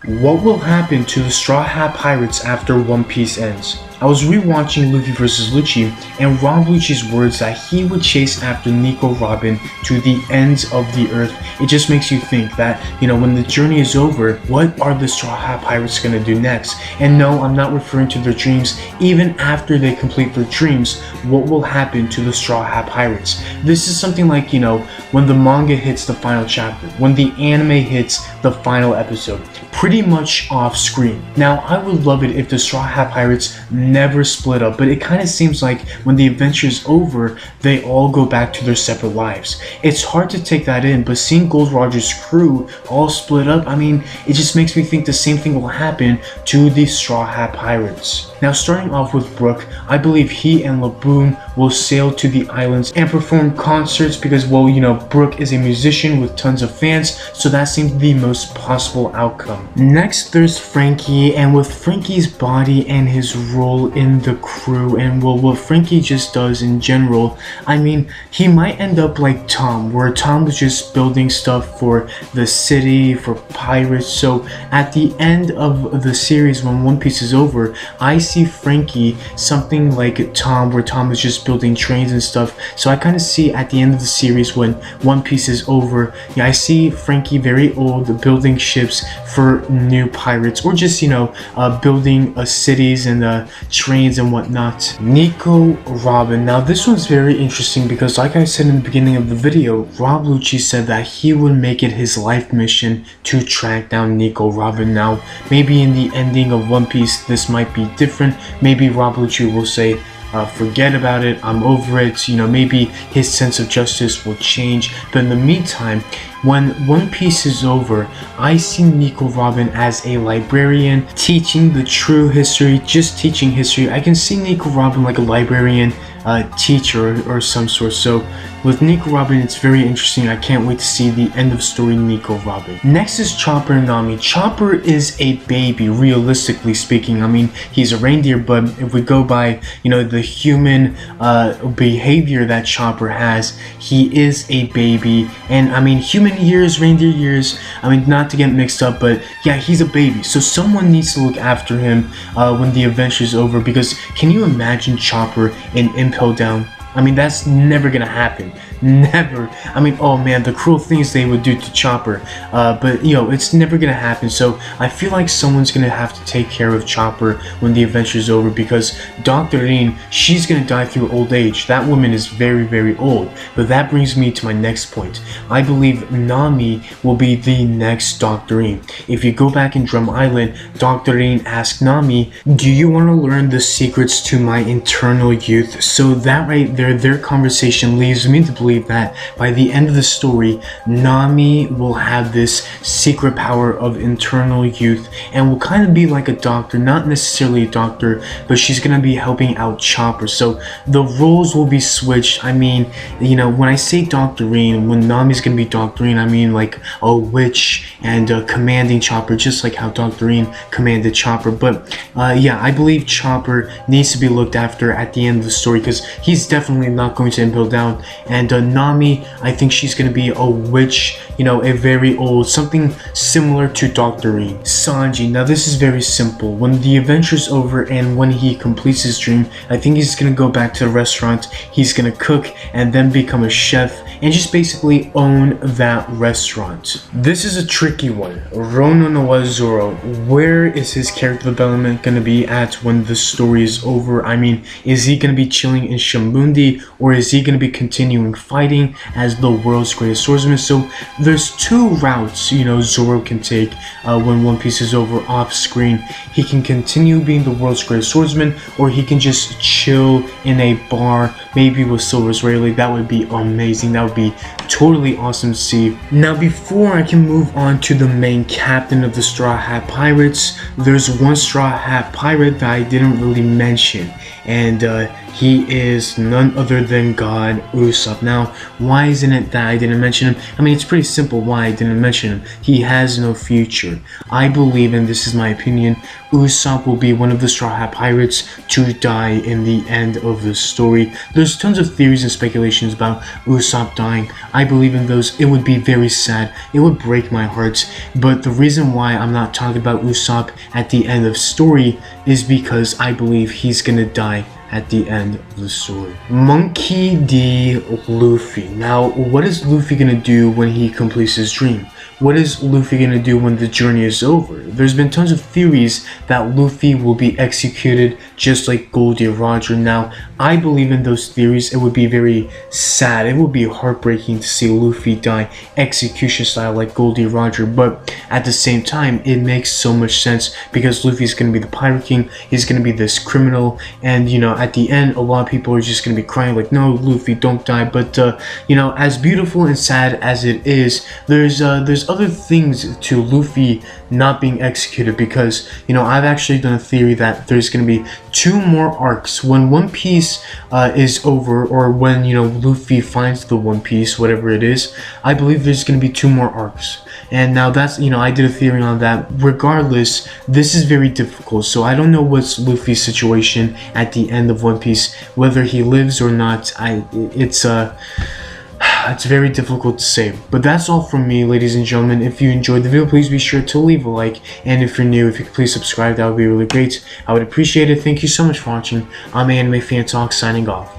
What will happen to the Straw Hat Pirates after One Piece ends? I was rewatching Luffy vs. Lucci, and Rob Lucci's words that he would chase after Nico Robin to the ends of the earth. It just makes you think that, when the journey is over, what are the Straw Hat Pirates gonna do next? And no, I'm not referring to their dreams. Even after they complete their dreams, what will happen to the Straw Hat Pirates? This is something like, when the manga hits the final chapter, when the anime hits the final episode, pretty much off screen. Now, I would love it if the Straw Hat Pirates never split up, but it kind of seems like when the adventure is over, they all go back to their separate lives. It's hard to take that in, but seeing Gold Roger's crew all split up, it just makes me think the same thing will happen to the Straw Hat Pirates. Now, starting off with Brook, I believe he and Laboon will sail to the islands and perform concerts because, Brook is a musician with tons of fans, so that seems the most possible outcome. Next, there's Frankie, and with Frankie's body and his role in the crew, and what Frankie just does in general, he might end up like Tom, where Tom was just building stuff for the city, for pirates. So at the end of the series, when One Piece is over, I see Frankie something like Tom, where Tom is just building trains and stuff. So I kind of see at the end of the series, when One Piece is over, I see Frankie very old, building ships for new pirates, or just building cities and trains and whatnot. Nico Robin. Now this one's very interesting because, like I said in the beginning of the video, Rob Lucci said that he would make it his life mission to track down Nico Robin. Now maybe in the ending of One Piece this might be different. Maybe Rob Lucci will say, forget about it, I'm over it, maybe his sense of justice will change. But in the meantime, when One Piece is over, I see Nico Robin as a librarian teaching the true history, just teaching history. I can see Nico Robin like a librarian, teacher or some sort. So with Nico Robin, it's very interesting. I can't wait to see the end of story Nico Robin. Next is Chopper and Nami. Chopper is a baby, realistically speaking. He's a reindeer, but if we go by, the human behavior that Chopper has, he is a baby. And human years, reindeer years, not to get mixed up, but yeah, he's a baby. So someone needs to look after him when the adventure is over, because can you imagine Chopper in Impel Down? That's never gonna happen. Never. Oh man, the cruel things they would do to Chopper. But it's never gonna happen. So I feel like someone's gonna have to take care of Chopper when the adventure is over, because Dr. Rin, she's gonna die through old age. That woman is very, very old. But that brings me to my next point. I believe Nami will be the next Dr. Rin. If you go back in Drum Island, Dr. Rin asked Nami, do you want to learn the secrets to my internal youth? So that right there, their conversation leads me to believe that by the end of the story, Nami will have this secret power of internal youth and will kind of be like a doctor, not necessarily a doctor, but she's gonna be helping out Chopper. So the roles will be switched. When I say Dr. Rin, when Nami's gonna be Dr. Rin, like a witch and commanding Chopper, just like how Dr. Rin commanded Chopper. But yeah, I believe Chopper needs to be looked after at the end of the story, because he's definitely not going to Impel Down. And Nami, I think she's going to be a witch, a very old, something similar to Dr. Rin. Sanji, now this is very simple. When the adventure's over and when he completes his dream, I think he's going to go back to the restaurant, he's going to cook and then become a chef and just basically own that restaurant. This is a tricky one. Rono no Zoro, where is his character development going to be at when the story is over? Is he going to be chilling in Shamundi, or is he going to be continuing fighting as the world's greatest swordsman? So there's two routes, Zoro can take when One Piece is over off screen. He can continue being the world's greatest swordsman, or he can just chill in a bar, maybe with Silver's Rayleigh. That would be amazing. That would be totally awesome to see. Now, before I can move on to the main captain of the Straw Hat Pirates, there's one Straw Hat Pirate that I didn't really mention, and He is none other than God Usopp. Now, why isn't it that I didn't mention him? I mean, it's pretty simple why I didn't mention him. He has no future. I believe, and this is my opinion, Usopp will be one of the Straw Hat Pirates to die in the end of the story. There's tons of theories and speculations about Usopp dying. I believe in those. It would be very sad. It would break my heart. But the reason why I'm not talking about Usopp at the end of story is because I believe he's gonna die at the end of the story. Monkey D. Luffy. Now, what is Luffy gonna do when he completes his dream? What is Luffy gonna do when the journey is over? There's been tons of theories that Luffy will be executed just like Goldie Roger. Now, I believe in those theories. It would be very sad. It would be heartbreaking to see Luffy die execution style like Goldie Roger, but at the same time, it makes so much sense because Luffy's gonna be the Pirate King. He's gonna be this criminal, and at the end, a lot of people are just gonna be crying like, no, Luffy, don't die. But as beautiful and sad as it is, there's other things to Luffy not being executed, because I've actually done a theory that there's going to be 2 more arcs when One Piece is over, or when Luffy finds the One Piece, whatever it is. I believe there's going to be 2 more arcs, and now that's I did a theory on that. Regardless, this is very difficult, so I don't know what's Luffy's situation at the end of One Piece, whether he lives or not. It's very difficult to say. But that's all from me, ladies and gentlemen. If you enjoyed the video, please be sure to leave a like. And if you're new, if you could please subscribe, that would be really great. I would appreciate it. Thank you so much for watching. I'm Anime Fan Talk, signing off.